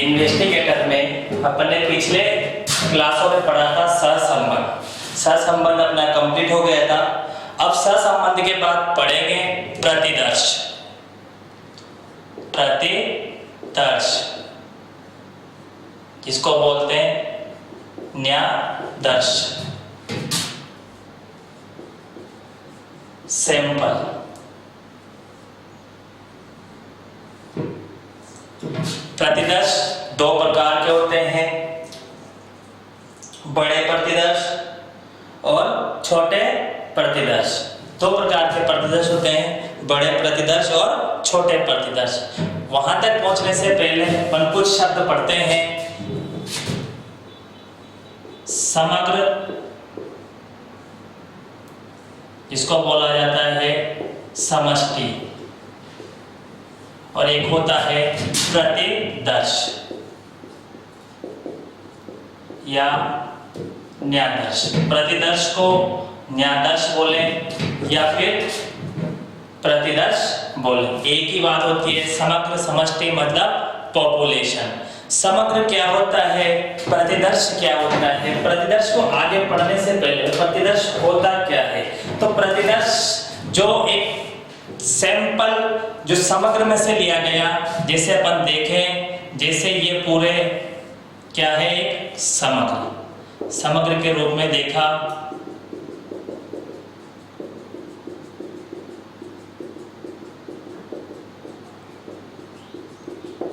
Investigator में अपन ने पिछले क्लासों में पढ़ा था सहसंबंध। सहसंबंध अपना कंप्लीट हो गया था। अब सहसंबंध के बाद पढ़ेंगे प्रतिदर्श। प्रतिदर्श जिसको बोलते हैं न्यायदर्श। सैंपल प्रतिदर्श दो प्रकार के होते हैं, बड़े प्रतिदर्श और छोटे प्रतिदर्श। दो प्रकार के प्रतिदर्श होते हैं, बड़े प्रतिदर्श और छोटे प्रतिदर्श। वहां तक पहुंचने से पहले अपन कुछ शब्द पढ़ते हैं। समग्र जिसको बोला जाता है समष्टि, और एक होता है प्रतिदर्श या न्यायदर्श। प्रतिदर्श को न्यायदर्श बोले या फिर प्रतिदर्श बोले, एक ही बात होती है। समग्र समष्टि मतलब पॉपुलेशन। समग्र क्या होता है, प्रतिदर्श क्या होता है। प्रतिदर्श को आगे पढ़ने से पहले प्रतिदर्श होता क्या है, तो प्रतिदर्श जो एक सैंपल जो समग्र में से लिया गया, जैसे अपन देखें, जैसे ये पूरे क्या है, एक समग्र के रूप में देखा।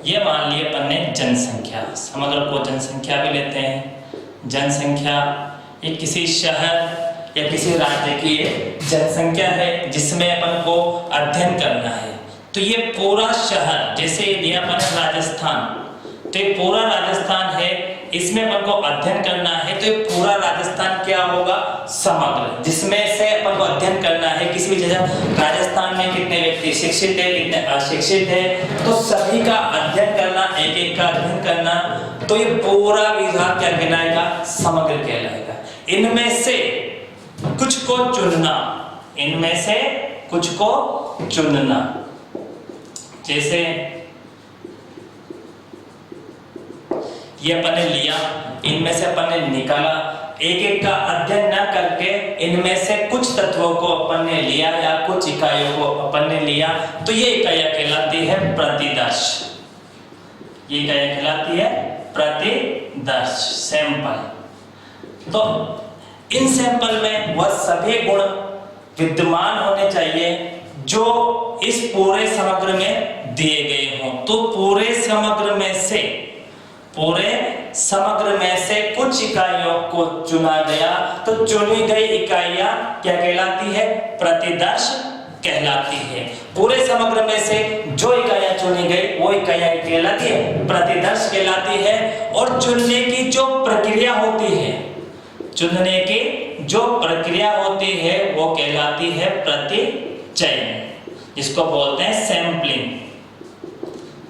ये मान लिए अपन ने जनसंख्या, समग्र को जनसंख्या भी लेते हैं। जनसंख्या एक किसी शहर या किसी राज्य की जनसंख्या है जिसमें अपन को अध्ययन करना है। तो ये पूरा शहर, जैसे लिया अपन राजस्थान, तो ये पूरा राजस्थान है, इसमें अपन को अध्ययन करना है। तो ये पूरा राजस्थान क्या होगा, समग्र, जिसमें से अपन को अध्ययन करना है। किसी भी जगह राजस्थान में कितने व्यक्ति शिक्षित है, कितने अशिक्षित है, तो सभी का अध्ययन करना, एक एक का अध्ययन करना। तो ये पूरा विभाग क्या कहलाएगा, समग्र कहलाएगा। इनमें से कुछ को चुनना, इनमें से कुछ को चुनना, जैसे ये अपन ने लिया, इनमें से अपन ने निकाला, एक एक का अध्ययन न करके इनमें से कुछ तत्वों को अपन ने लिया या कुछ इकाइयों को अपन ने लिया, तो ये इकाइयां कहलाती है प्रतिदर्श। ये इकाइयां कहलाती है प्रतिदर्श, सैंपल। तो इन सैंपल में वह सभी गुण विद्यमान होने चाहिए जो इस पूरे समग्र में दिए गए हों। तो पूरे समग्र में से कुछ इकाइयों को चुना गया, तो चुनी गई इकाइयां क्या कहलाती है, प्रतिदर्श कहलाती है। पूरे समग्र में से जो इकाइयां चुनी गई वो इकाइयां कहलाती है, प्रतिदर्श कहलाती है। और चुनने की जो प्रक्रिया होती है, चुनने की जो प्रक्रिया होती है वो कहलाती है प्रतिचयन, जिसको बोलते हैं सैंपलिंग।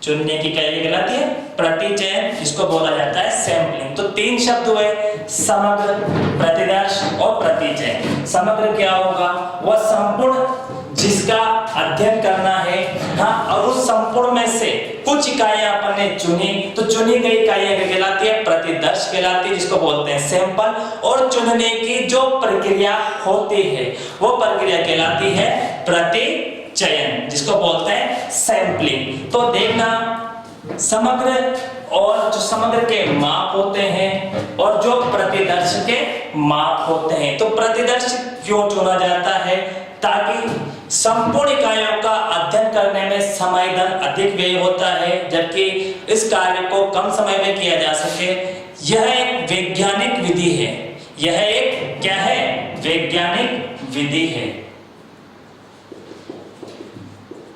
चुनने की क्या कहलाती है, प्रतिचयन, जिसको बोला जाता है सैंपलिंग। तो तीन शब्द हुए, समग्र, प्रतिदर्श और प्रतिचयन। समग्र क्या होगा, वह संपूर्ण जिसका अध्ययन करना है। हाँ, और उस संपूर्ण में से कुछ इकाइयां अपन ने चुनी, तो चुनी गई इकाइयां कहलाती है प्रतिदर्श कहलाती है, जिसको बोलते हैं सैंपल। और चुनने की जो प्रक्रिया होती है वो प्रक्रिया कहलाती है प्रतिचयन, जिसको बोलते हैं सैंपलिंग। तो देखना, समग्र और जो समग्र के माप होते हैं और जो प्रतिदर्श के माप होते हैं। तो प्रतिदर्श क्यों चुना जाता है, ताकि संपूर्ण इकाइयों का अध्ययन करने में समय धन अधिक व्यय होता है, जबकि इस कार्य को कम समय में किया जा सके। यह एक वैज्ञानिक विधि है। यह एक क्या है, वैज्ञानिक विधि है,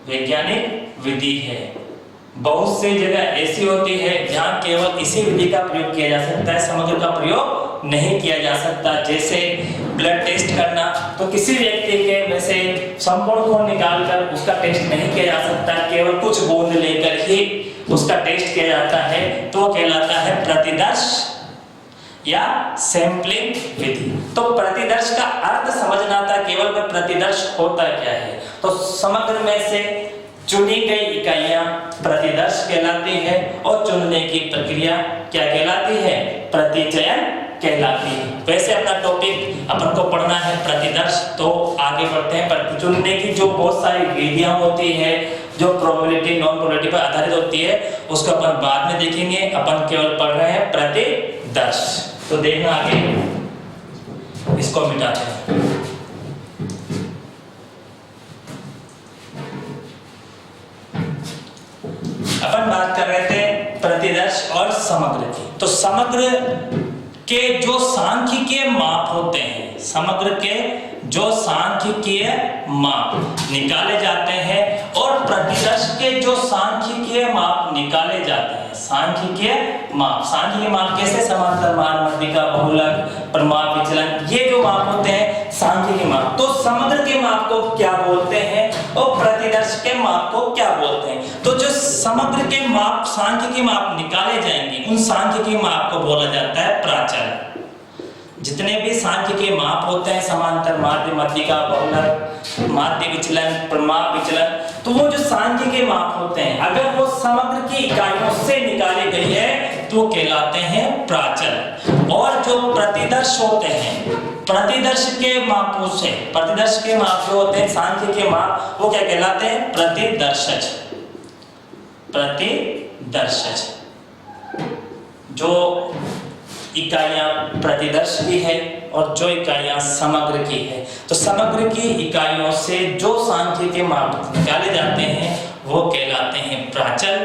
वैज्ञानिक विधि है। बहुत सी जगह ऐसी होती है जहां केवल इसी विधि का प्रयोग किया जा सकता है, समग्र का प्रयोग नहीं किया जा सकता। जैसे ब्लड टेस्ट करना, तो किसी व्यक्ति के में से संपूर्ण खून निकालकर उसका टेस्ट नहीं किया जा सकता, केवल कुछ बूंद लेकर ही उसका टेस्ट किया जाता है, तो कहलाता है प्रतिदर्श या सैंपलिंग विधि। तो प्रतिदर्श का अर्थ समझना था, केवल में प्रतिदर्श होता क्या है। तो समग्र में से चुनी गई इकाइयां प्रतिदर्श कहलाती है और चुनने की प्रक्रिया क्या कहलाती है? प्रतिचयन कहलाती है। वैसे अपना टॉपिक अपन को पढ़ना है प्रतिदर्श, तो आगे बढ़ते हैं। प्रति चुनने की जो बहुत सारी विधियां होती है, जो प्रोबेबिलिटी नॉन प्रोबेबिलिटी पर आधारित होती है, उसको अपन बाद में देखेंगे। अपन केवल पढ़ रहे हैं प्रतिदर्श। तो देखना आगे, इसको मिटाते हैं। अपन बात कर रहे थे प्रतिदर्श और समग्र की। तो समग्र के जो सांख्यिकीय माप होते हैं, समग्र के जो सांख्यिकीय माप निकाले जाते हैं और प्रतिदर्श के जो सांख्यिकीय माप निकाले जाते हैं, सांख्यिकीय माप कैसे? समांतर मान, मध्यिका, बहुलक, प्रमाप, विचलन, ये जो माप होते हैं सांख्यिकीय माप। तो समग्र के माप को क्या बोलते हैं और प्रतिदर्श के माप को क्या बोलते हैं? तो जो समग्र के माप, सांख्यिकीय माप निकाले जाएंगे, उन सांख्यिकीय माप को बोला जाता है प्राचल। जितने भी सांख्यिकीय माप होते हैं, समांतर, माध्य, मध्यिका, बहुलक, माध्य विचलन, प्रमाप विचलन, तो वो जो सांख्यिकीय माप होते हैं, अगर वो समग्र की इकाइयों से निकाली गई है तो कहलाते हैं प्राचल। और जो प्रतिदर्श होते हैं, प्रतिदर्श के मापों से, प्रतिदर्श के माप जो होते हैं सांख्यिकीय माप, वो क्या कहलाते हैं? प्रतिदर्शज। प्रतिदर्शज जो इकाइयां प्रतिदर्श की है और जो इकाइयां समग्र की है। तो समग्र की इकाइयों से जो सांख्यिकीय माप निकाले जाते हैं वो कहलाते हैं प्राचल।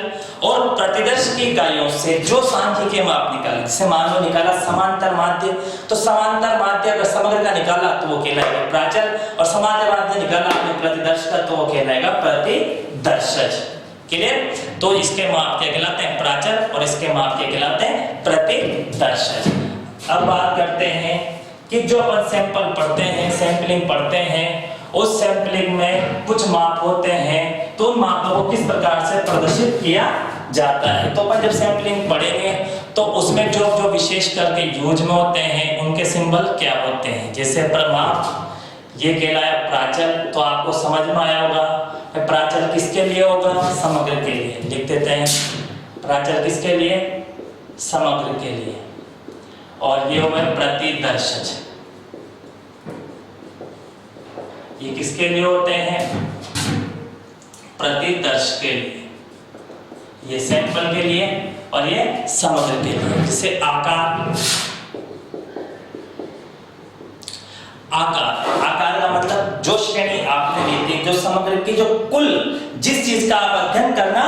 और प्रतिदर्श की इकाइयों से जो सांख्यिकीय माप निकाले, जैसे मान लो निकाला समांतर माध्य, तो समांतर माध्य अगर समग्र का निकाला तो वो कहलाएगा प्राचल, और समांतर माध्य निकाला आपने प्रतिदर्श का तो वो कहलाएगा प्रतिदर्शज। क्लियर? तो इसके माप क्या कहलाते हैं? प्राचल, और इसके माप क्या कहलाते हैं? प्रतिदर्शज। अब बात करते हैं कि जो अपन सैंपल पढ़ते हैं, सैंपलिंग पढ़ते हैं, उस सैंपलिंग में कुछ माप होते हैं, तो उन मापों को किस प्रकार से प्रदर्शित किया जाता है। तो अपन जब सैंपलिंग पढ़ेंगे तो उसमें जो जो विशेष करके यूज में होते हैं उनके सिंबल क्या होते हैं। जैसे प्रमाप, ये कहलाया प्राचल, तो आपको समझ में आया होगा प्राचल किसके लिए होगा? समग्र के लिए। लिख देते हैं प्राचल किसके लिए? समग्र के लिए। और ये होगा प्रतिदर्शज, ये किसके लिए होते हैं? प्रतिदर्श के लिए। ये सैंपल के लिए और ये समग्र के लिए। जैसे आकार, आकार का मतलब जो श्रेणी आपने ली थी, जो समग्र की जो कुल जिस चीज का आप अध्ययन करना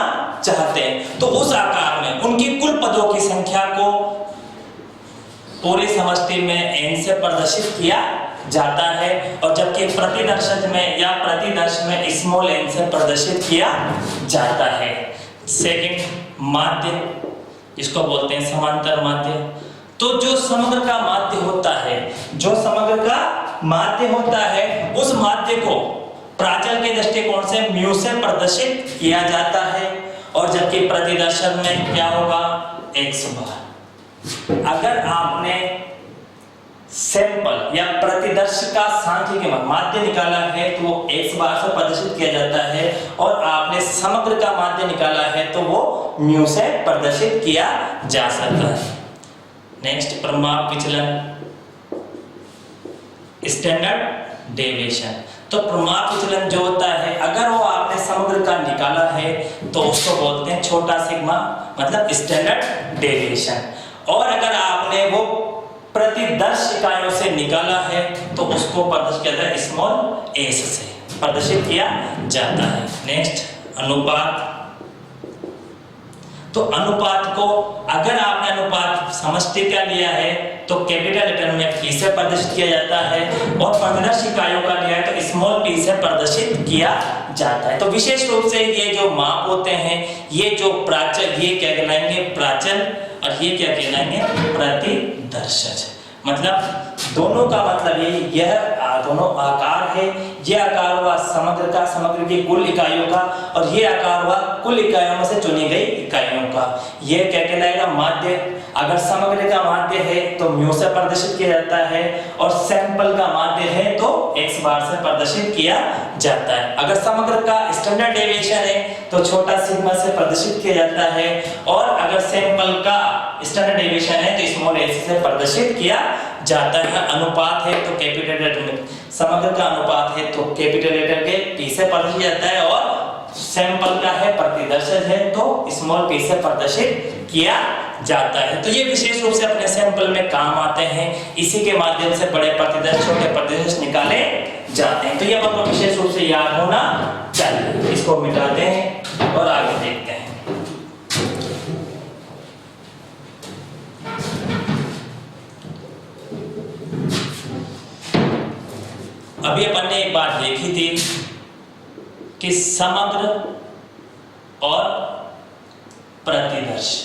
चाहते हैं, तो उस आकार में उनकी कुल पदों की संख्या को पूरी समष्टि में n से प्रदर्शित किया जाता है, और जबकि प्रतिदर्शज में या प्रतिदर्श में स्मॉल n से प्रदर्शित किया जाता है। सेकंड माध्य, इसको बोलते हैं समांतर माध्य। तो जो समग्र का माध्य होता है, जो समग्र का माध्य होता है, उस माध्य को प्राचल के दृष्टिकोण से म्यू से प्रदर्शित किया जाता है, और जबकि प्रतिदर्शन में क्या होगा? x बार। अगर आपने सैंपल या प्रतिदर्श का सांख्यिकीय माध्य निकाला है तो वो x बार से प्रदर्शित किया जाता है, और आपने समग्र का माध्य निकाला है तो वो म्यू से प्रदर्शित किया जा सकता है। नेक्स्ट प्रमाप विचलन, स्टैंडर्ड डेविएशन। तो प्रमाप विचलन जो होता है, अगर वो आपने समग्र का निकाला है तो उसको बोलते हैं छोटा सिग्मा, मतलब स्टैंडर्ड डेविएशन। और अगर आपने वो प्रतिदर्श इकाइयों से निकाला है तो उसको प्रदर्शित किया जाता है स्मॉल एस से प्रदर्शित किया जाता है। नेक्स्ट अनुपात। तो अनुपात को, अगर आपने अनुपात समष्टि का लिया है तो कैपिटल लेटर में p से प्रदर्शित किया जाता है, और प्रतिदर्श इकाइयों का लिया है तो स्मॉल p से प्रदर्शित किया जाता है। तो विशेष रूप से ये जो माप होते हैं, ये जो प्राचल, ये क्या कहलाएंगे? प्राचल, और ये क्या कहलाएंगे? प्रतिदर्शज। मतलब दोनों का मतलब यह दोनों आकार है। यह आकार हुआ समग्र का, समग्र की कुल इकाइयों का, और यह आकार हुआ कुल इकाइयों में से चुनी गई इकाइयों का। यह क्या कहलाएगा? माध्य। अगर समग्र का माध्य है तो म्यू से प्रदर्शित किया जाता है, और सैंपल का माध्य है तो x बार से प्रदर्शित किया जाता है। अगर समग्र का स्टैंडर्ड डेविएशन है तो छोटा सिग्मा से प्रदर्शित किया जाता है, और अगर सैंपल का स्टैंडर्ड डेविएशन है तो स्मॉल s से प्रदर्शित किया जाता है। अनुपात है तो कैपिटल लेटर, समग्र का अनुपात है तो कैपिटल लेटर के p से प्रदर्शित जाता है, और सैंपल का है प्रतिदर्श है तो स्मॉल p से प्रदर्शित किया जाता है। तो ये विशेष रूप से अपने सैंपल में काम आते हैं, इसी के माध्यम से बड़े प्रतिदर्श छोटे प्रतिदर्श निकाले जाते हैं। तो ये आपको विशेष रूप से याद होना चाहिए। इसको मिटाते हैं और आगे देखते हैं। अभी अपन ने एक बात देखी थी कि समग्र और प्रतिदर्श।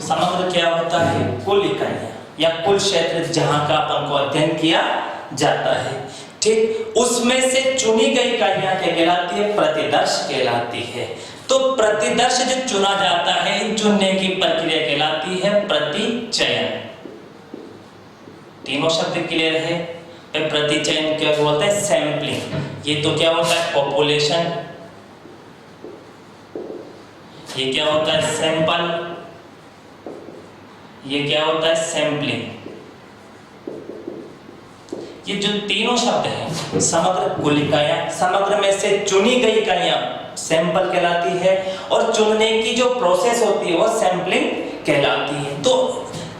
समग्र क्या होता है? कुल इकाइयां या कुल क्षेत्र जहां का अपन को अध्ययन किया जाता है, ठीक, उसमें से चुनी गई इकाइयां क्या कहलाती है? प्रतिदर्श कहलाती है। तो प्रतिदर्श जो चुना जाता है, इन चुनने की प्रक्रिया कहलाती है प्रतिचयन। तीनों शब्द क्लियर है? प्रतिचयन क्या बोलते हैं? सैंपलिंग। ये तो क्या होता है? पॉपुलेशन। ये क्या होता है? सैंपल। ये क्या होता है? सैंपलिंग। ये जो तीनों शब्द हैं, समग्र, कुल इकाइयां, समग्र में से चुनी गई इकाइयां सैंपल कहलाती है, और चुनने की जो प्रोसेस होती है वो सैंपलिंग कहलाती है। तो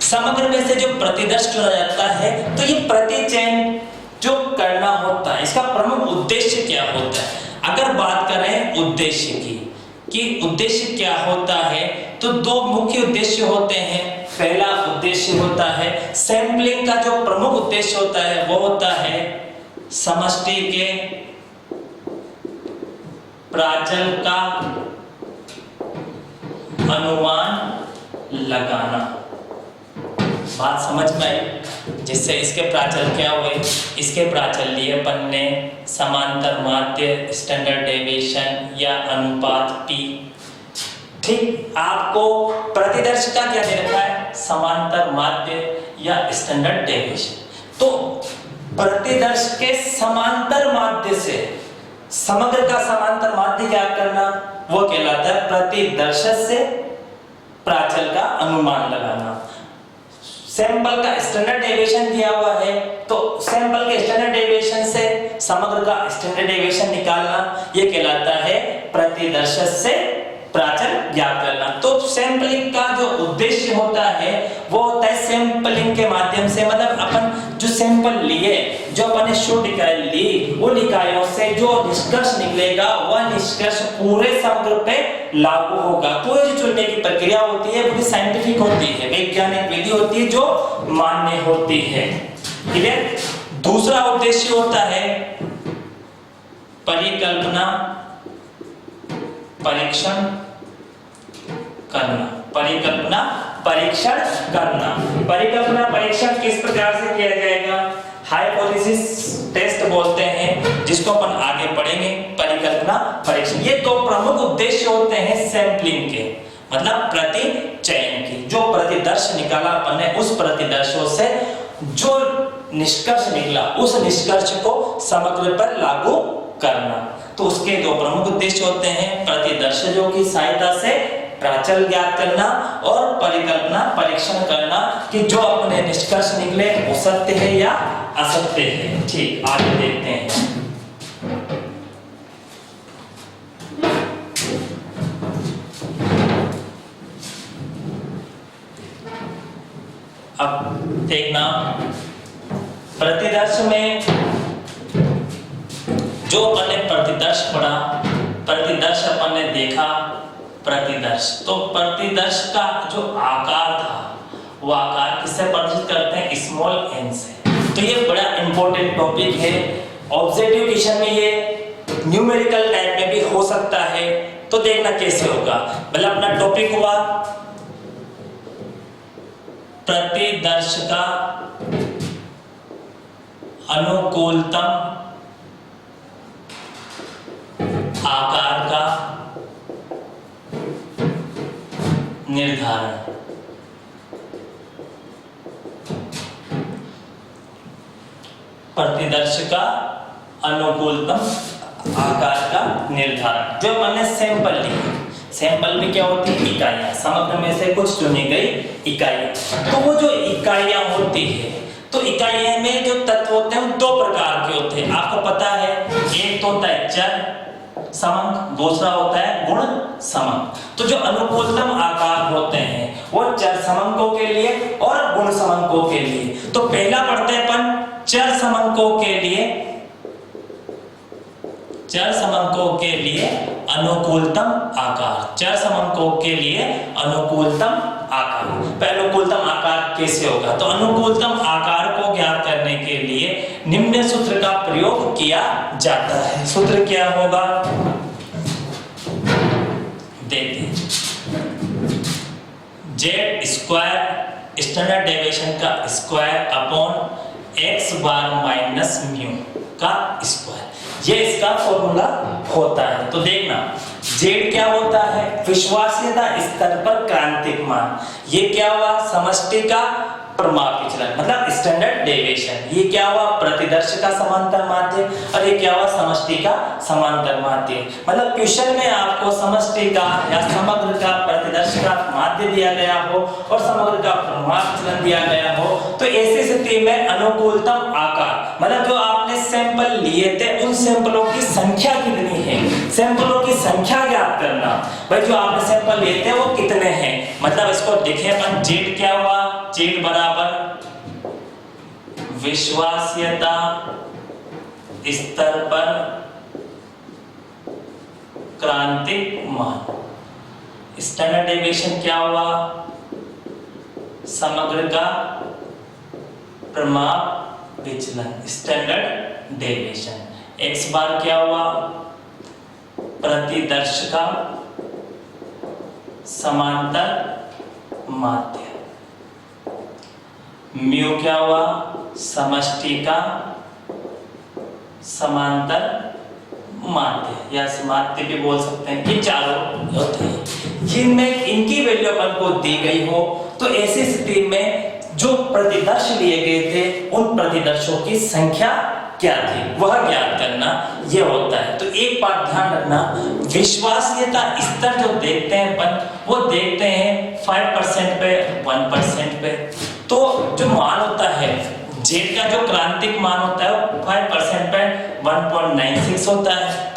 समग्र में से जो प्रतिदर्श चुना जाता है, तो ये प्रतिचयन जो करना होता है, इसका प्रमुख उद्देश्य क्या होता है? अगर बात करें उद्देश्य की, कि उद्देश्य क्या होता है, तो दो मुख्य उद्देश्य होते हैं। पहला उद्देश्य होता है सैंपलिंग का, जो प्रमुख उद्देश्य होता है वो होता है समष्टि के प्राचल का अनुमान लगाना। बात समझ में आई? जिससे इसके प्राचल क्या हुए? इसके प्राचल लिए अपन ने समांतर माध्य, स्टैंडर्ड डेविएशन या अनुपात p। ठीक, आपको प्रतिदर्श का क्या दे रखा है? समांतर माध्य या स्टैंडर्ड डेविएशन। तो प्रतिदर्श के समांतर माध्य से समग्र का समांतर माध्य क्या करना, वो कहलाता है प्रतिदर्श से प्राचल का अनुमान लगाना। सैंपल का स्टैंडर्ड डेविएशन दिया हुआ है, तो सैंपल के स्टैंडर्ड डेविएशन से समग्र का स्टैंडर्ड डेविएशन निकालना, ये कहलाता है प्रतिदर्श से प्राचल ज्ञात करना। तो सैंपलिंग का जो उद्देश्य होता है वो होता है सैंपलिंग के माध्यम से, मतलब अपन जो सैंपल लिए, जो अपन ने शुद्ध इकाई ली, उन इकाइयों से जो निष्कर्ष निकलेगा वह निष्कर्ष पूरे समग्र पे लागू होगा। तो ये जो चुनने की प्रक्रिया होती है पूरी साइंटिफिक होती है, वैज्ञानिक विधि होती है जो मान्य होती है। क्लियर? दूसरा उद्देश्य होता है परिकल्पना परीक्षण करना। परिकल्पना परीक्षण करना। परिकल्पना परीक्षण किस प्रकार से किया जाएगा? हाइपोथेसिस टेस्ट बोलते हैं, जिसको अपन आगे पढ़ेंगे। परिकल्पना परीक्षण, ये दो प्रमुख उद्देश्य होते हैं सैंपलिंग के, मतलब प्रतिचयन के। जो प्रतिदर्श निकाला अपन ने, उस प्रतिदर्शों से जो निष्कर्ष निकला, उस निष्कर्ष को समग्र पर लागू करना। तो उसके दो प्रमुख उद्देश्य होते हैं, प्रतिदर्शों की सहायता से प्राचल ज्ञात करना और परिकल्पना परीक्षण करना कि जो अपने निष्कर्ष निकले वो सत्य है या असत्य है। ठीक, आगे देखते हैं। अब देखना, प्रतिदर्श में जो अपन ने प्रतिदर्श पढ़ा, प्रतिदर्श अपन ने देखा, प्रतिदर्श, तो प्रतिदर्श का जो आकार था वो आकार किससे प्रदर्शित करते हैं? स्मॉल n से। तो ये बड़ा इंपॉर्टेंट टॉपिक है। ऑब्जेक्टिव क्वेश्चन में ये न्यूमेरिकल टाइप में भी हो सकता है, तो देखना कैसे होगा। मतलब अपना टॉपिक हुआ प्रतिदर्श का अनुकूलतम आकार का निर्धारण। प्रतिदर्श का अनुकूलतम आकार का निर्धारण। जो मैंने सैंपल ली, सैंपल में क्या होती है? इकाइयां। समग्र में से कुछ चुनी गई इकाइयां। तो वो जो इकाइयां होती है, तो इकाइयां में जो तत्व होते हैं वो दो प्रकार के होते हैं। आपको पता है, एक तो होता है चर समंक, दूसरा होता है गुण समंक। तो जो अनुकूलतम आकार होते हैं वो चर समंकों के लिए और गुण समंकों के लिए। तो पहला पढ़ते हैं अपन चर समंकों के लिए, चर समंकों के लिए अनुकूलतम आकार। चर समंकों के लिए अनुकूलतम आकार। पहले अनुकूलतम आकार कैसे होगा? तो अनुकूलतम आकार को ज्ञात करने के लिए निम्न सूत्र का प्रयोग किया जाता है। सूत्र क्या होगा? देखते हैं। जेड स्क्वायर स्टैंडर्ड डेविएशन का स्क्वायर अपॉन एक्स बार माइनस म्यू का स्क्वायर, ये इसका फॉर्मूला होता है। तो देखना, जेड क्या होता है? विश्वास्यता स्तर पर क्रांतिक मान। ये क्या हुआ? समष्टि का प्रमाप विचलन, मतलब स्टैंडर्ड डेविएशन। ये क्या हुआ? प्रतिदर्श का समांतर माध्य, और ये क्या हुआ? समष्टि का समांतर माध्य। मतलब क्वेश्चन में आपको समष्टि का या समग्र का प्रतिदर्श का माध्य दिया गया हो और समग्र का प्रमाप विचलन दिया गया हो, तो ऐसी स्थिति में अनुकूलतम आकार, मतलब जो आपने सैंपल लिए थे उन सैंपलों की संख्या कितनी है, सैंपलों की संख्या ज्ञात करना। भाई जो आपने सैंपल लिए थे वो कितने हैं? मतलब इसको देखें अपन, जेड क्या हुआ? जेड बराबर विश्वास्यता स्तर पर क्रांतिक मान। स्टैंडर्ड डेविएशन क्या हुआ? समग्र का प्रमाप विचलन, स्टैंडर्ड डेविएशन। एक्स बार क्या हुआ? प्रतिदर्श का समांतर माध्य। म्यू क्या हुआ? समष्टि का समांतर माध्य या माध्य भी बोल सकते हैं। ये चारों होते हैं जिनमें इनकी वैल्यू अपन को दी गई हो, तो ऐसी स्थिति में जो प्रतिदर्श लिए गए थे उन प्रतिदर्शों की संख्या क्या थी वह ज्ञात करना ये होता है। तो एक बात ध्यान रखना, विश्वास्यता स्तर जो देखते हैं अपन, वो देखते हैं 5% पे, 1% पे। तो जो मान होता है जेड का, जो क्रांतिक मान होता है 5% पे 1.96 होता है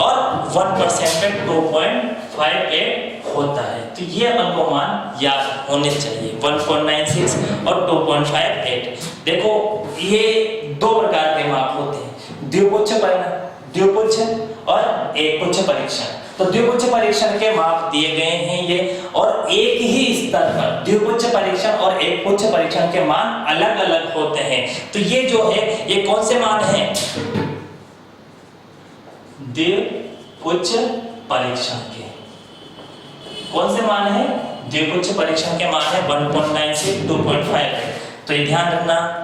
और 1% पे 2.58 होता है। तो ये अपन को मान याद होने चाहिए, 1.96 और 2.58। देखो ये दो प्रकार के माप होते हैं, द्विपुच्छ द्विपुच्छ और एकपुच्छ परीक्षण। तो द्विपुच्छ परीक्षण के माप दिए गए हैं ये, और एक ही स्तर पर द्विपुच्छ परीक्षण और एकपुच्छ परीक्षण के मान अलग अलग होते हैं। तो ये जो है ये कौन से मान हैं? द्विपुच्छ परीक्षण के कौन से मान है? द्विपुच्छ परीक्षण के मान है 1.96, 2.5। तो ये ध्यान रखना,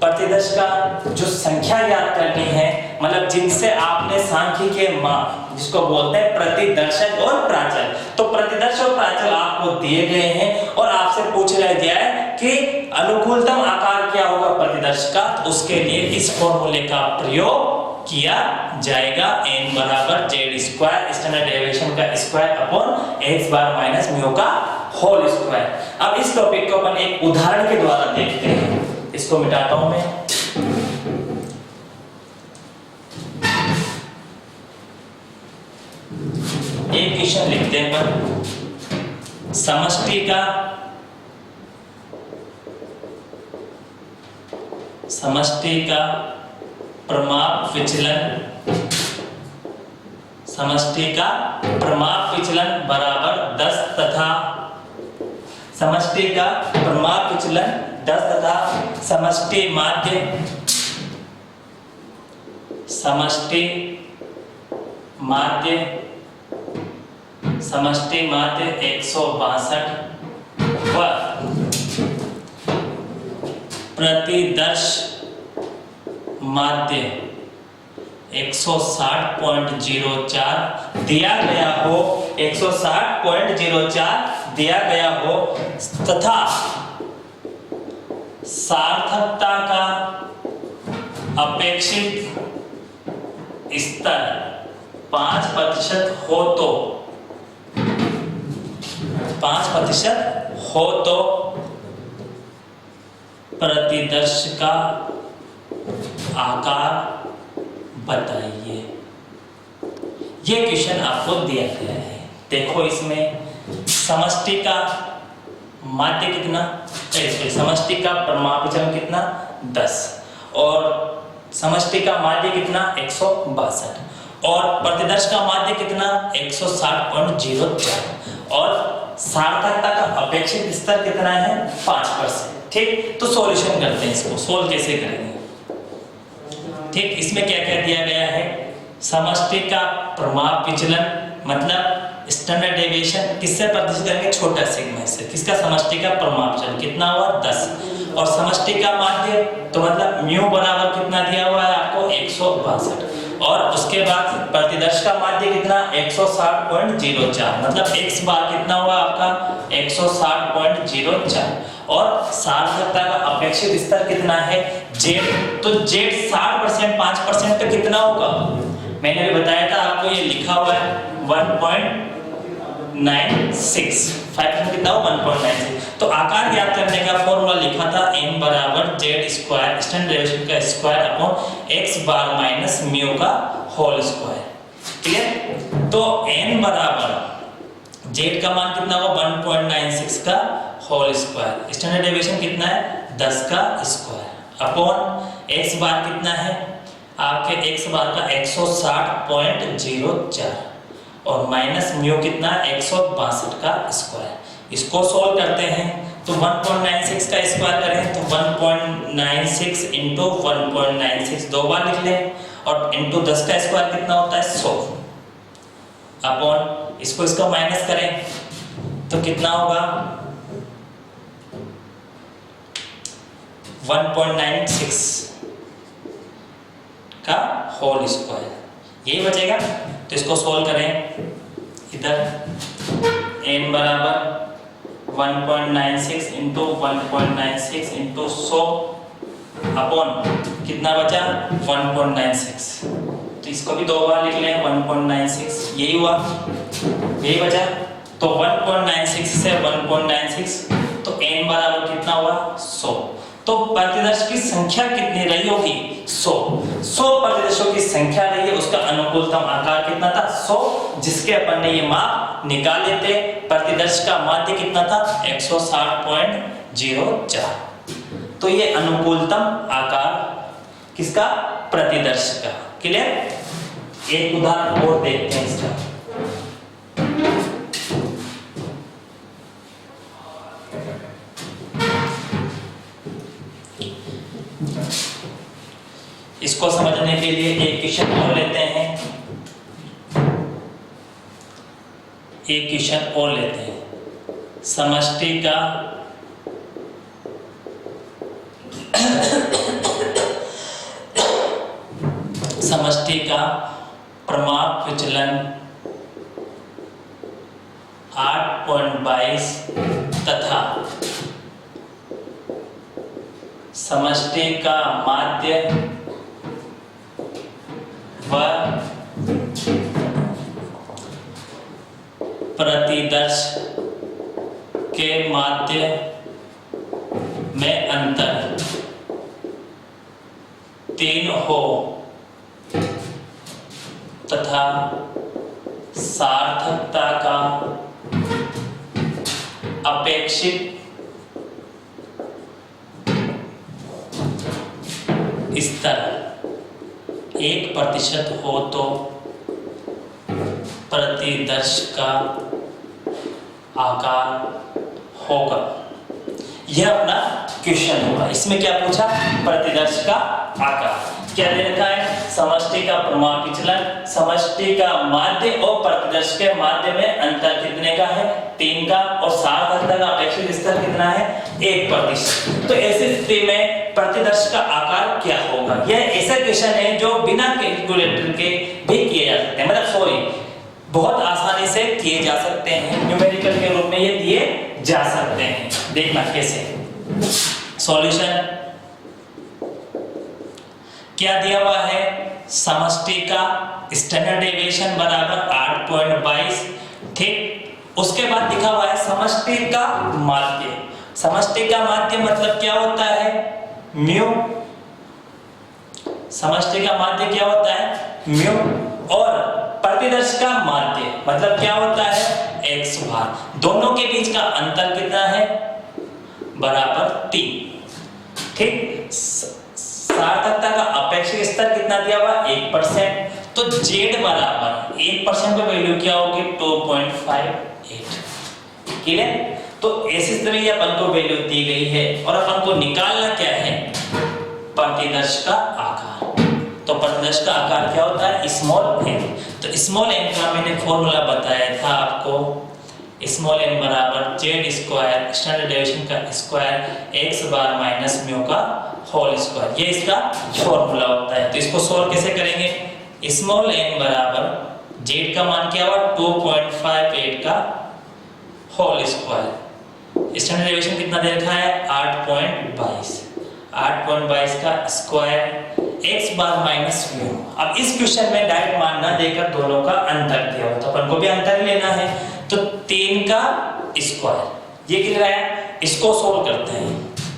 प्रतिदर्श का जो संख्या याद करनी है, मतलब जिनसे आपने सांख्यिकीय माप जिसको बोलते हैं प्रतिदर्शक और प्राचल, तो प्रतिदर्श और प्राचल आपको दिए गए हैं और आपसे पूछ लिया गया है कि अनुकूलतम आकार क्या होगा प्रतिदर्श का, तो उसके लिए इस फॉर्मूले का प्रयोग किया जाएगा। n बराबर जेड स्क्वायर स्टैंडर्ड डेविएशन का स्क्वायर अपॉन एक्स बार माइनस म्यू का होल स्क्वायर। अब इस टॉपिक को अपन एक उदाहरण के द्वारा देखते हैं। इसको मिटाता हूं मैं। एक क्वेश्चन लिखते हैं पर समष्टि का प्रमाप विचलन बराबर 10 तथा समष्टि का प्रमाप विचलन 10 तथा समष्टि माध्य 162 व प्रतिदर्श माध्य 160.04 दिया गया हो, 160.04 दिया गया हो तथा सार्थकता का अपेक्षित स्तर 5% हो तो 5% हो तो प्रतिदर्श का आकार बताइए। ये क्वेश्चन आपको दिया गया है। देखो इसमें समष्टि का माध्य कितना, समष्टि का परमाणु विचलन कितना 10 और समष्टि का माध्य कितना 162 और प्रतिदर्श का माध्य कितना 160.04 और सार्थकता का अपेक्षित स्तर कितना है 5%। ठीक, तो सॉल्यूशन करते हैं, इसको सोल्व कैसे करेंगे। ठीक, इसमें क्या क्या दिया गया है, समष्टि का परमाणु विचलन मतलब स्टैंडर्ड डेविएशन किससे प्रतिशत करेंगे, छोटा सिग्मा से। किसका, समष्टि का परमाणु विचलन कितना हुआ 10 और समष्टि का माध्य तो मतलब म्यू बराबर कितना दिया हुआ है आपको 162 और उसके बाद प्रतिदर्श का माध्य कितना 160.04 मतलब x बार कितना हुआ आपका 160.04 और सार्थकता का अपेक्षित स्तर कितना है z, तो z 60% 5% पे कितना होगा, मैंने भी बताया था आपको, ये लिखा हुआ है 1.96 5% कितना हो 1.96। तो आकार ज्ञात करने का फॉर्मूला लिखा था n बराबर z स्क्वायर स्टैंडर्ड डेविएशन का स्क्वायर अपॉन x बार माइनस म्यू का होल स्क्वायर। क्लियर, तो n बराबर z का मान कितना होगा 1.96 का होल स्क्वायर, स्टैंडर्ड डेविएशन कितना है 10 का स्क्वायर अपॉन x बार कितना है आपके x बार का 160.04 और माइनस म्यू कितना 162 का स्क्वायर। इसको सॉल्व करते हैं तो 1.96 का स्क्वायर करें तो 1.96 इंटू 1.96 दो बार लिख लें और इंटू 10 का स्क्वायर कितना होता है 100 अपॉन इसको इसका माइनस करें तो कितना होगा 1.96 का होल स्क्वायर, यही बचेगा। तो इसको सोल्व करें, इधर n बराबर 1.96 इंटू 1.96 इंटू 100 अपॉन कितना बचा 1.96, तो इसको भी दो बार लिख लें 1.96, यही हुआ, यही बचा। तो 1.96 से 1.96 तो n बराबर कितना हुआ 100। तो प्रतिदर्श की संख्या कितनी रही होगी 100 प्रतिदर्शों की संख्या रही है, उसका अनुकूलतम आकार कितना था 100, जिसके अपन ने ये माप निकाल लेते। प्रतिदर्श का माध्य कितना था 160.04, तो ये अनुकूलतम आकार किसका, प्रतिदर्श का। क्लियर, एक उदाहरण और देखते हैं इसका। इसको समझने के लिए एक क्वेश्चन और लेते हैं, एक क्वेश्चन और लेते हैं। समष्टि का समष्टि का परमाणु विचलन 8.22 तथा समष्टि का माध्य व प्रतिदर्श के माध्य में अंतर 3 हो तथा सार्थकता का अपेक्षित स्तर 1% हो तो प्रतिदर्श का आकार होगा। यह अपना क्वेश्चन होगा। इसमें क्या पूछा, प्रतिदर्श का आकार। क्या दे रखा है, समष्टि का परमाणु विचलन, समष्टि का माध्य और प्रतिदर्श के माध्य में अंतर कितने का है 3 का और सार्थकता का अपेक्षित स्तर कितना है 1%। तो ऐसी स्थिति में प्रतिदर्श का आकार क्या होगा। यह ऐसा क्वेश्चन है जो बिना कैलकुलेटर के भी किए जा सकते हैं, मतलब सॉरी बहुत आसानी से किए जा सकते हैं, न्यूमेरिकल के रूप में ये दिए जा सकते हैं। देखना कैसे। सॉल्यूशन क्या दिया हुआ है, समष्टि का स्टैंडर्ड डेविएशन बराबर 8.22, ठीक। उसके बाद लिखा हुआ है समष्टि का माध्य। समष्टि का माध्य मतलब क्या होता है, म्यू। समष्टि का माध्य क्या होता है, म्यू। और प्रतिदर्श का माध्य मतलब क्या होता है, x बार। दोनों के बीच का अंतर कितना है, बराबर 3, ठीक। सार्थकता का अपेक्षित स्तर कितना दिया हुआ, 1%। तो z बराबर 1% पे वैल्यू क्या होगी, 2.58, क्लियर। तो ऐसी तरह ये अपन को वैल्यू दी गई है और अपन को निकालना क्या है, प्रतिदर्श का आकार। तो प्रतिदर्श का आकार क्या होता है, स्मॉल m। तो स्मॉल m का मैंने फॉर्मूला बताया था आपको, स्मॉल m बराबर z स्क्वायर स्टैंडर्ड डेविएशन का स्क्वायर x बार माइनस म्यू का होल स्क्वायर, ये इसका फॉर्मूला होता है। तो इसको सॉल्व कैसे करेंगे, स्मॉल m बराबर z का मान क्या हुआ, 2.58 का होल स्क्वायर, स्टैंडर्ड डेविएशन कितना दे रखा है, 8.22, 8.22 का स्क्वायर x बार माइनस म्यू। अब इस क्वेश्चन में डायरेक्ट मान ना देकर दोनों का अंतर दिया हो, तो अपन को भी अंतर लेना है। तो 3 का स्क्वायर ये कितना है, इसको सोल्व करते हैं।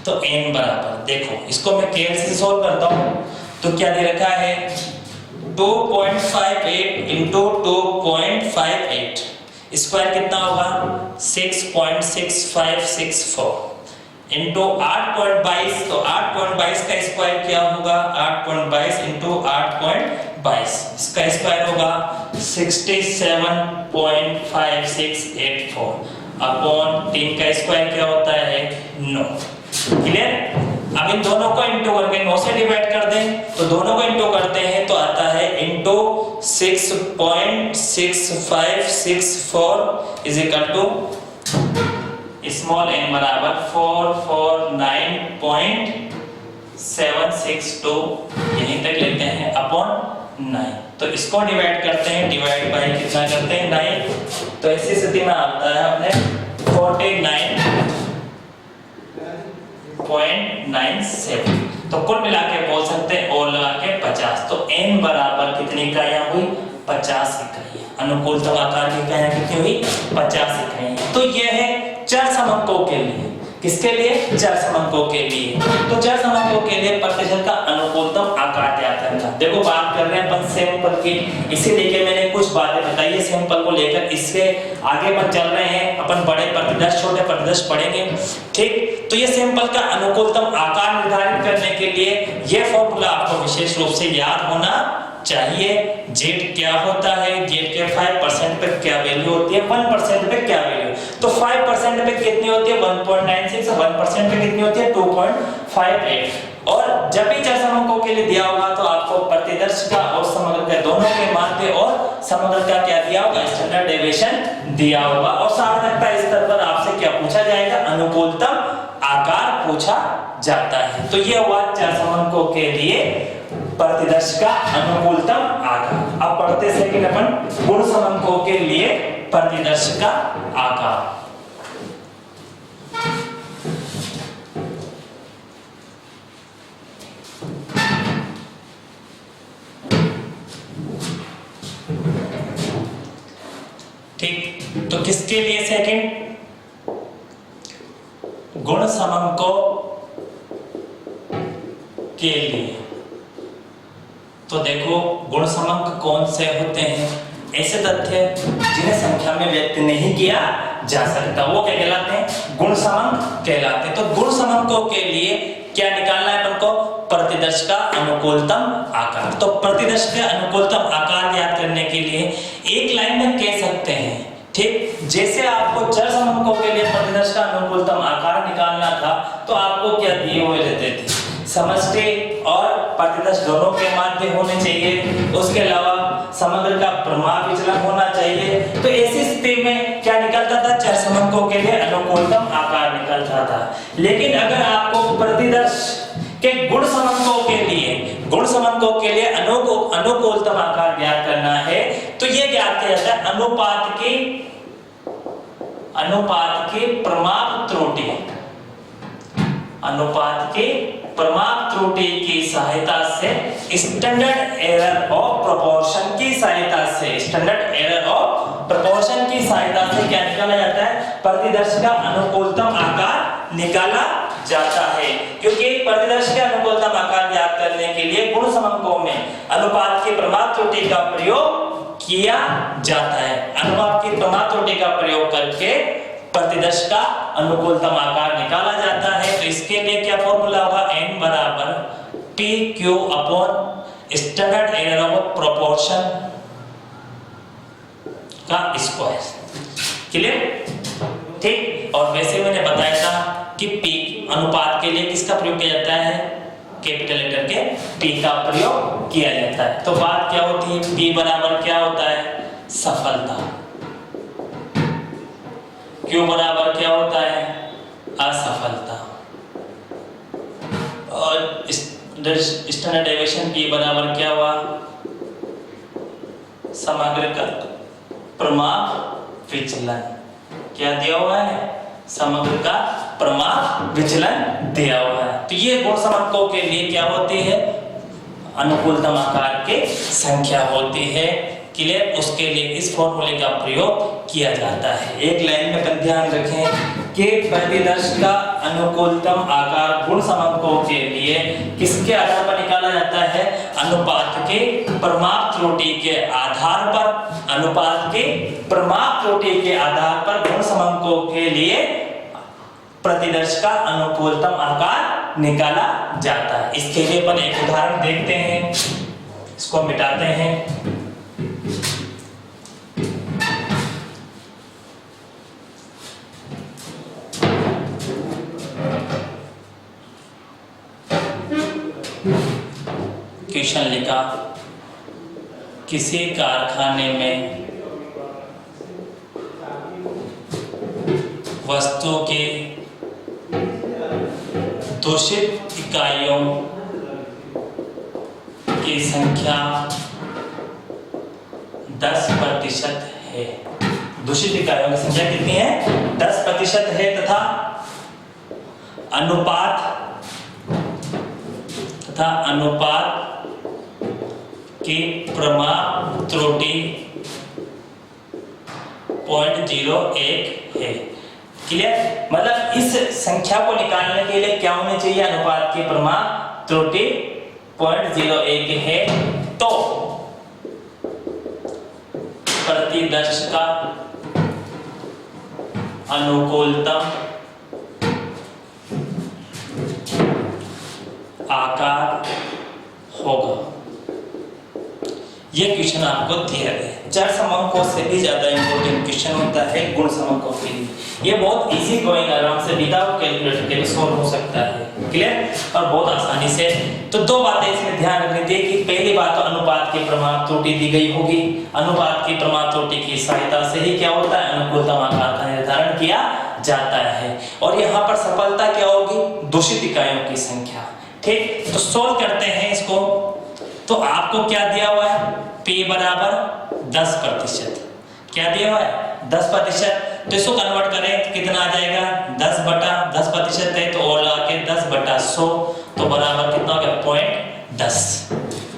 तो n बराबर, देखो इसको मैं केएल से सोल्व करता हूँ, तो क्या दे रखा है, 2.58 इंटू 2.58, स्क्वायर कितना होगा, 6.6564 इंटू 8.22। तो 8.22 का स्क्वायर क्या होगा, 8.22 इंटू 8.22, इसका स्क्वायर होगा 67.5684 अपॉन 3 का स्क्वायर क्या होता है, 9, क्लियर। अब इन दोनों को इंटू करके 9 से डिवाइड कर दें, तो दोनों को इंटू करते हैं तो आता है into 6.6564 is equal to small n बराबर 449.762, यहीं तक लेते हैं अपॉन 9। तो इसको डिवाइड करते हैं, डिवाइड बाय कितना करते हैं, 9। तो ऐसी स्थिति में आता है अपने 49.97। तो कुल मिला के बोल सकते हैं और लगा के 50। तो n बराबर कितनी इकाइयां हुई, 50 इकाइयां। अनुकूलतम आकार की इकाइयां कितनी हुई, 50 इकाइयां। तो यह है चर समंकों के लिए, किसके लिए, चर समंकों के लिए। तो चर समंकों के लिए प्रतिशत का अनुकूलतम आकार ज्ञात करना। देखो बात कर रहे हैं अपन सैंपल की, इसीलिए मैंने कुछ बातें बताई है सैंपल को लेकर। इससे आगे अपन चल रहे हैं, अपन बड़े प्रतिदर्श छोटे प्रतिदर्श पढ़ेंगे, ठीक। तो ये सैंपल का अनुकूलतम आकार निर्धारित करने के लिए ये फॉर्मूला आपको विशेष रूप से याद होना चाहिए। z क्या होता है, z के 5% पे क्या वैल्यू होती है, 1% पे क्या वैल्यू। तो 5% पे कितनी होती है, 1.96, 1% पे कितनी होती है, 2.58। और जब भी चर समंकों के लिए दिया होगा तो आपको प्रतिदर्श का और समग्र का दोनों के माध्य और समग्र का क्या दिया होगा, स्टैंडर्ड डेविएशन दिया होगा। और सार्थकता स्तर पर आपसे क्या पूछा जाएगा, अनुकूलतम आकार पूछा जाता है। तो ये हुआ चर समंकों के लिए प्रतिदर्श का अनुकूलतम आकार। अब पढ़ते सेकंड अपन गुण समंकों के लिए प्रतिदर्श का आकार। ठीक, तो किसके लिए सेकंड, गुण समंकों के लिए। तो देखो गुण समंक कौन से होते हैं, ऐसे तथ्य जिन्हें संख्या में व्यक्त नहीं किया जा सकता, वो क्या कहलाते हैं, गुण समंक कहलाते हैं। तो गुण समंकों के लिए क्या निकालना है अपन को, प्रतिदर्श का अनुकूलतम आकार। तो प्रतिदर्श का अनुकूलतम आकार ज्ञात करने के लिए एक लाइन में कह सकते हैं, ठीक। जैसे आपको चर समंकों के लिए प्रतिदर्श का अनुकूलतम आकार निकालना था, तो आपको क्या दिए हुए रहते थे, समष्टि और प्रतिदर्श दोनों के माध्य होने चाहिए, उसके अलावा समग्र का प्रमाण विचलन होना चाहिए। तो ऐसी स्थिति में क्या निकलता था, चर समंकों के लिए अनुकूलतम आकार निकलता था। लेकिन अगर आपको प्रतिदर्श के गुण समंकों के लिए गुण समंको के लिए अनुकूलतम आकार ज्ञात करना है तो ये ज्ञात किया जाता है अनुपात के प्रमाप त्रुटि, अनुपात के प्रमाप त्रुटि की सहायता से, स्टैंडर्ड एरर ऑफ प्रोपोर्शन की सहायता से, स्टैंडर्ड एरर ऑफ प्रोपोर्शन की सहायता से क्या निकाला जाता है, प्रतिदर्श का अनुकूलतम आकार निकाला जाता है। क्योंकि प्रतिदर्श का अनुकूलतम आकार ज्ञात करने के लिए गुण समंकों में अनुपात की प्रमाप त्रुटि का प्रयोग किया जाता है। अनुपात की प्रमाप त्रुटि का प्रयोग करके प्रतिदर्श का अनुकूलतम आकार निकाला जाता है। तो इसके लिए क्या फॉर्मूला होगा, n बराबर P Q upon standard error of proportion का स्क्वायर। क्लियर, ठीक। और वैसे मैंने बताया था कि p अनुपात के लिए किसका प्रयोग किया जाता है, कैपिटल लेटर के p का प्रयोग किया जाता है। तो बात क्या होती है, p बराबर क्या होता है, सफलता, q बराबर क्या होता है, असफलता, और स्टैंडर्ड डेविएशन p बराबर क्या हुआ, समग्र का प्रमाप विचलन। क्या दिया हुआ है, समग्र का प्रमाप विचलन दिया हुआ है। तो ये गुण समंकों के लिए क्या होती है, अनुकूलतम आकार के संख्या होती है। क्लियर, उसके लिए इस फॉर्मूले का प्रयोग किया जाता है। एक लाइन में ध्यान रखें कि प्रतिदर्श का अनुकूलतम आकार गुण समंकों के लिए किसके आधार पर निकाला जाता है, अनुपात के प्रमाप त्रुटि के आधार पर, अनुपात के प्रमाप त्रुटि के आधार पर गुण समंकों के लिए प्रतिदर्श का अनुकूलतम आकार निकाला जाता है। इसके लिए अपन एक उदाहरण देखते हैं, इसको मिटाते हैं। क्वेश्चन लिखा, किसी कारखाने में वस्तु के दूषित इकाइयों की संख्या 10% है। दूषित इकाइयों की संख्या कितनी है, 10% है, तथा अनुपात की प्रमाप त्रुटि 0.01 है। क्लियर, मतलब इस संख्या को निकालने के लिए क्या होने चाहिए, अनुपात की प्रमाप त्रुटि 0.01 है। तो प्रतिदर्श का अनुकूलतम आकार होगा। ये क्वेश्चन आपको दिया गया है। चर समंकों से भी ज्यादा इंपॉर्टेंट क्वेश्चन होता है गुण समंकों के लिए। ये बहुत इजी गोइंग, आराम से विदाउट कैलकुलेटर के भी सॉल्व हो सकता है। क्लियर, और बहुत आसानी से। तो दो बातें इसमें ध्यान रखनी थी कि पहली बात तो अनुपात की प्रमाप त्रुटि दी गई होगी, अनुपात की प्रमाप त्रुटि की सहायता से ही क्या होता है, अनुकूलतम आकार का निर्धारण किया जाता है। और यहाँ पर सफलता क्या होगी, दूषित इकाइयों की संख्या। ठीक, तो सोल्व करते हैं इसको। तो आपको क्या दिया हुआ है, p बराबर 10%। क्या दिया हुआ है, 10%। तो इसको कन्वर्ट करें तो कितना आ जाएगा, 10/10% है, तो और लाके 10/100, तो बराबर कितना हो गया, 0.10।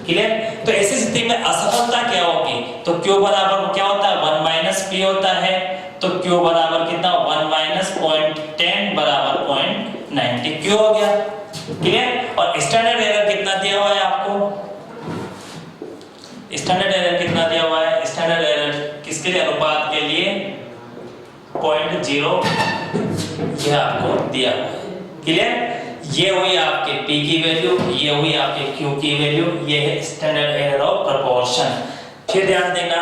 क्लियर, तो ऐसी स्थिति में असफलता क्या होगी, तो q बराबर क्या होता है, 1 - p होता है। तो q बराबर कितना, 1 - 0.10 बराबर 0.90, q हो गया। क्लियर, और स्टैंडर्ड एरर कितना दिया हुआ है आपको, स्टैंडर्ड एरर कितना दिया हुआ है, स्टैंडर्ड एरर किसके लिए, अनुपात के लिए 0.0 यह आपको दिया हुआ है। क्लियर, ये हुई आपके p की वैल्यू, ये हुई आपके q की वैल्यू, ये है स्टैंडर्ड एरर ऑफ प्रोपोर्शन। फिर ध्यान देना,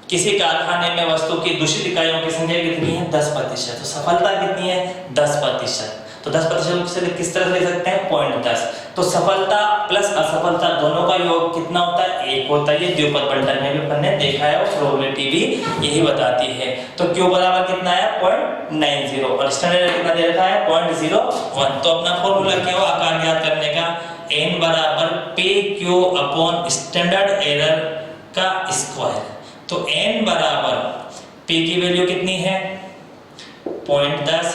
किसी कारखाने में वस्तु की दूषित इकाइयों की संख्या कितनी है, 10%। तो सफलता कितनी है, 10%। तो 10% से किस तरह ले सकते हैं, 0.10। तो सफलता प्लस असफलता दोनों का योग कितना होता है? 1 होता है। ये द्विपद बंटन में भी अपन ने देखा है और प्रोबेबिलिटी भी यही बताती है। तो Q बराबर कितना है? 0.90 और स्टैंडर्ड एरर कितना दे रखा है? 0.01। तो अपना फॉर्मूला क्या हुआ आकार ज्ञात करने का? n बराबर PQ अपॉन स्टैंडर्ड एरर का स्क्वायर। तो n बराबर P की वैल्यू कितनी है? 0.10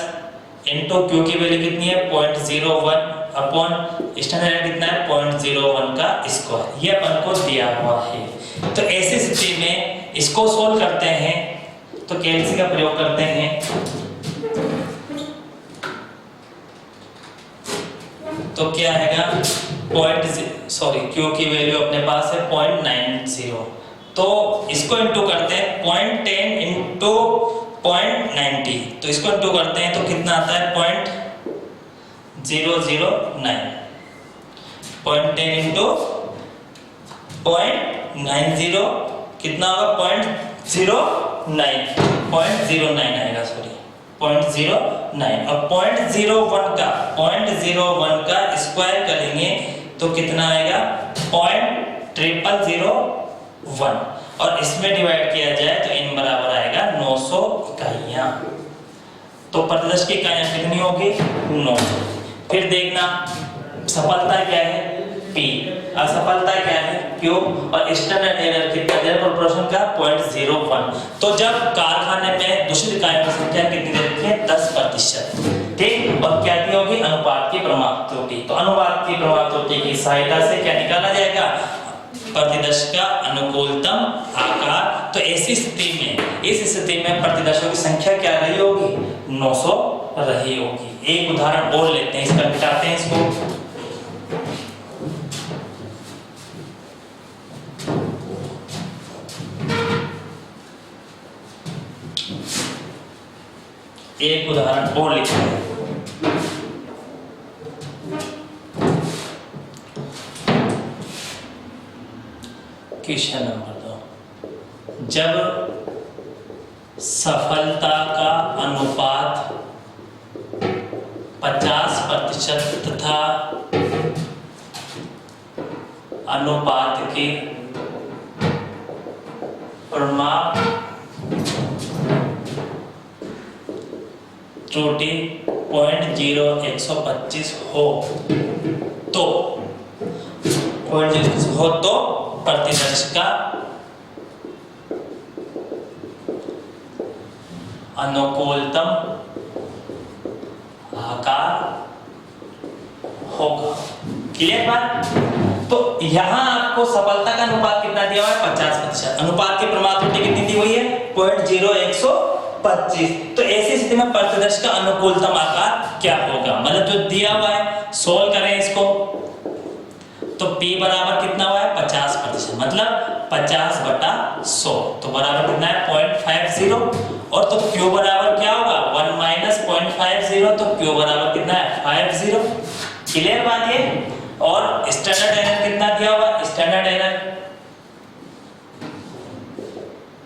इंटू Q की वैल्यू कितनी है? 0.01 अपॉन स्टैंडर्ड एरर कितना है? 0.01 का स्क्वायर। ये अपन को दिया हुआ है। तो ऐसी स्थिति में इसको सोल्व करते हैं तो कैलसी का प्रयोग करते हैं। तो क्या आएगा? Q की वैल्यू अपने पास है 0.90। तो इसको इंटू करते हैं 0.10 इंटू 0.90। तो इसको इंटू करते हैं तो कितना आता है? 0.009। 0.10 इंटू 0.90 कितना होगा? 0.09 आएगा, सॉरी 0.09। और 0.01 का स्क्वायर करेंगे तो कितना आएगा? 0.0001 और इसमें डिवाइड किया जाए तो n बराबर आएगा 900 इकाइयां। तो प्रतिदर्श की इकाइयां कितनी होगी? 900। फिर देखना सफलता क्या है? P, असफलता क्या है? Q और स्टैंडर्ड एरर कितना दे रखा है? प्रोपोर्शन का 0.01। तो जब कारखाने में दूषित इकाइयों की संख्या कितनी दे रखी है? 10%। ठीक। और क्या दी होगी? अनुपात की प्रमाप त्रुटि। तो अनुपात की प्रमाप त्रुटि की सहायता से क्या निकाला जाएगा? प्रतिदर्श का अनुकूलतम आकार। तो ऐसी स्थिति में, इस स्थिति में प्रतिदर्शों की संख्या क्या रही होगी? 900 रही होगी। एक उदाहरण और लेते हैं, इसका मिटाते हैं इसको। एक उदाहरण और लिखते हैं। Question number 2। जब सफलता का अनुपात 50% तथा अनुपात की प्रमाप त्रुटि 0.0125 हो तो प्रतिदर्श का अनुकूलतम आकार होगा। क्लियर बात? तो यहां आपको सफलता का अनुपात कितना दिया हुआ है? 50%। अनुपात की प्रमाप त्रुटि कितनी दी हुई है? 0.0125। तो ऐसी स्थिति में प्रतिदर्श का अनुकूलतम आकार क्या होगा? मतलब जो दिया हुआ है, सोल्व करें इसको। तो P बराबर कितना हुआ है? 50%, मतलब 50/100। तो बराबर कितना है? 0.50। और तो Q बराबर क्या होगा? 1 माइनस 0.50। तो Q बराबर कितना है? 50। क्लियर बात ये? और स्टैंडर्ड एरर कितना दिया हुआ? स्टैंडर्ड एरर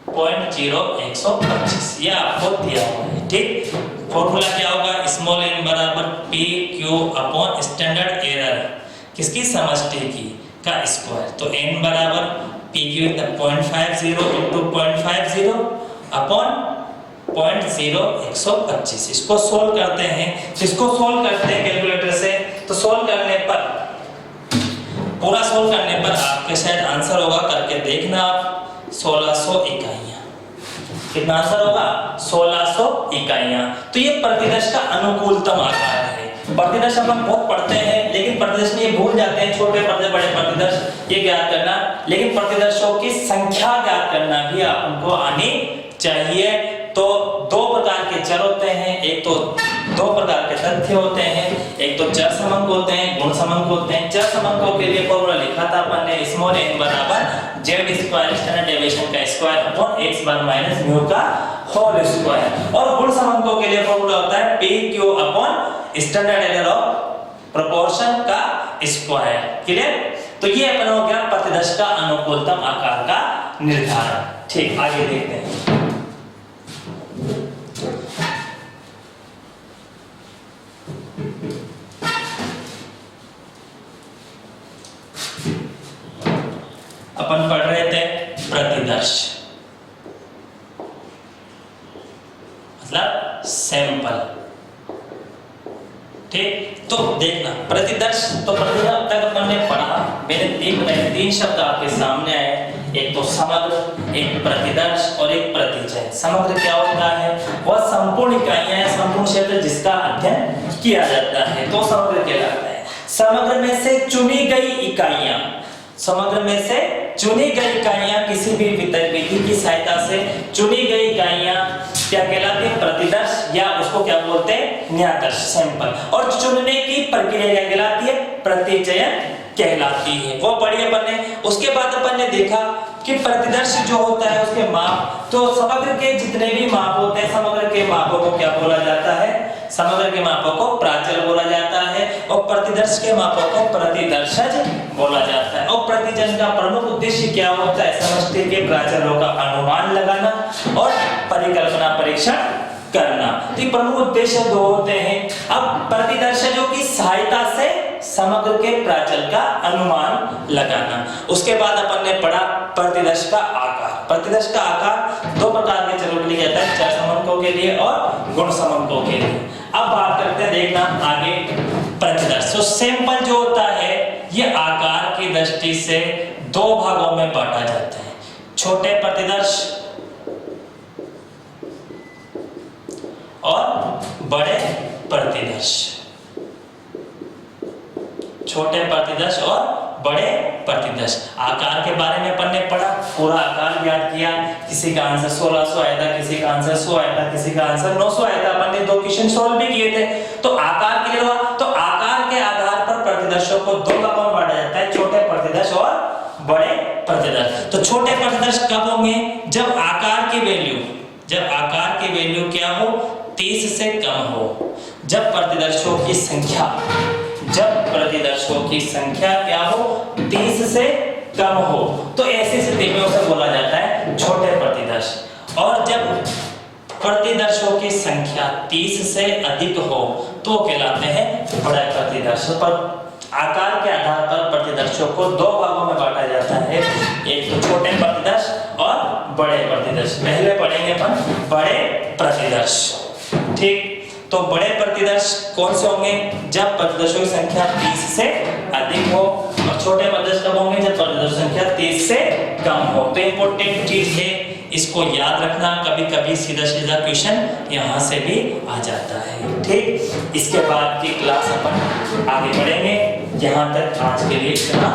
0.0125 ये आपको दिया हुआ है। ठीक। फॉर्मूला क्या होगा? स्मॉल n बराबर PQ अपॉन स्टैंडर्ड एरर किसकी? समष्टि की का स्क्वायर। तो n बराबर PQ 0.50 इंटू 0.50 अपॉन 0.0125। इसको सोल्व करते हैं। इसको सोल्व करते हैं कैलकुलेटर से। तो सोल्व करने पर, पूरा सोल्व करने पर आपके शायद आंसर होगा, करके देखना आप, 1600 इकाइयां। कितना आंसर होगा? 1600 इकाइयां। तो ये प्रतिदर्श का अनुकूलतम आकार है। प्रतिदर्श हम बहुत पढ़ते हैं, लेकिन प्रतिदर्श में ये भूल जाते हैं, छोटे प्रतिदर्श बड़े प्रतिदर्श ये ज्ञात करना, लेकिन प्रतिदर्शों की संख्या ज्ञात करना भी आपको आनी चाहिए। तो दो प्रकार के चर होते हैं, एक तो दो प्रकार के तथ्य होते हैं, एक तो चर समंक होते हैं, गुण समंक होते हैं। चर समंकों के लिए फॉर्मूला लिखा था अपन ने, स्मॉल n बराबर z स्क्वायर स्टैंडर्ड डेविएशन का square upon x bar minus mu का होल स्क्वायर। और गुण समंकों के लिए फॉर्मूला होता है pq upon standard error of proportion का स्क्वायर। क्लियर? तो ये अपन हो गया प्रतिदर्श का अनुकूलतम आकार का निर्धारण। ठीक, आगे देखते हैं। प्रतिदर्श, मतलब सैंपल। ठीक, तो देखना प्रतिदर्श, तो प्रतिदर्श अब तक अपन ने पढ़ा, मैंने तीन शब्द आपके सामने आए, एक तो समग्र, एक प्रतिदर्श और एक प्रतिचय। समग्र क्या होता है? वह संपूर्ण इकाइयां हैं, संपूर्ण क्षेत्र जिसका अध्ययन किया जाता है, तो समग्र कहलाता है। समग्र में से चुनी गई इकाइयां, समग्र में से चुनी गई इकाइयां, किसी भी विधि की सहायता से चुनी गई इकाइयां क्या कहलाती है? प्रतिदर्श, या उसको क्या बोलते हैं? न्यादर्श, सैंपल। और चुनने की प्रक्रिया क्या कहलाती है? प्रतिचयन कहलाती है। वो पढ़ी अपन ने। उसके बाद अपन ने देखा कि प्रतिदर्श जो होता है उसके माप, तो समग्र के जितने भी माप होते हैं, समग्र के मापों को क्या बोला जाता है? समग्र के मापों को प्राचल बोला जाता है, और प्रतिदर्श के मापों को प्रतिदर्शज बोला जाता है। और प्रतिचयन का प्रमुख उद्देश्य क्या होता है? समष्टि के प्राचलों का अनुमान लगाना और परिकल्पना परीक्षण करना। तो प्रमुख उद्देश्य दो होते हैं। अब प्रतिदर्शजों की सहायता से समग्र के प्राचल का अनुमान लगाना। उसके बाद अपन ने पढ़ा प्रतिदर्श का आकार। प्रतिदर्श का आकार दो प्रकार के चरों के लिए कहता है, चर समंकों के लिए और गुण समंकों के लिए। अब बात करते हैं, देखना आगे प्रतिदर्श। तो सैंपल जो होता है ये आकार की दृष्टि से दो भागों में बांटा जाता है, छोटे प्रतिदर्श और बड़े प्रतिदर्श। छोटे प्रतिदर्श और बड़े प्रतिदर्श। आकार के बारे में अपन ने पढ़ा, पूरा आकार याद किया। किसी का आंसर 1600 आया था, किसी का आंसर 100 आया था, किसी का आंसर 900 आया था। अपन ने दो क्वेश्चन सॉल्व भी किए थे। तो आकार क्लियर हुआ। तो आकार के आधार पर प्रतिदर्शों को दो भागों में बांटा जाता है, छोटे प्रतिदर्श और बड़े प्रतिदर्श। तो छोटे प्रतिदर्श कब होंगे? जब आकार की वैल्यू क्या हो? 30 से कम हो। जब प्रतिदर्शों की संख्या क्या हो? 30 से कम हो, तो ऐसी स्थिति में उसे बोला जाता है छोटे प्रतिदर्श। और जब प्रतिदर्शों की संख्या 30 से अधिक हो तो कहलाते हैं बड़े प्रतिदर्श। पर आकार के आधार पर प्रतिदर्शों को दो भागों में बांटा जाता है, एक तो छोटे प्रतिदर्श और बड़े प्रतिदर्श। पहले पढ़ेंगे अपन बड़े प्रतिदर्श। ठीक, तो बड़े प्रतिदर्श कौन से होंगे? जब प्रतिदर्शों की संख्या 30 से अधिक हो। और छोटे प्रतिदर्श कब होंगे? जब प्रतिदर्शों की संख्या 30 से कम हो। तो इंपॉर्टेंट चीज है, इसको याद रखना। कभी कभी सीधा सीधा क्वेश्चन यहाँ से भी आ जाता है। ठीक, इसके बाद की क्लास अपन आगे बढ़ेंगे। यहाँ तक आज के लिए इतना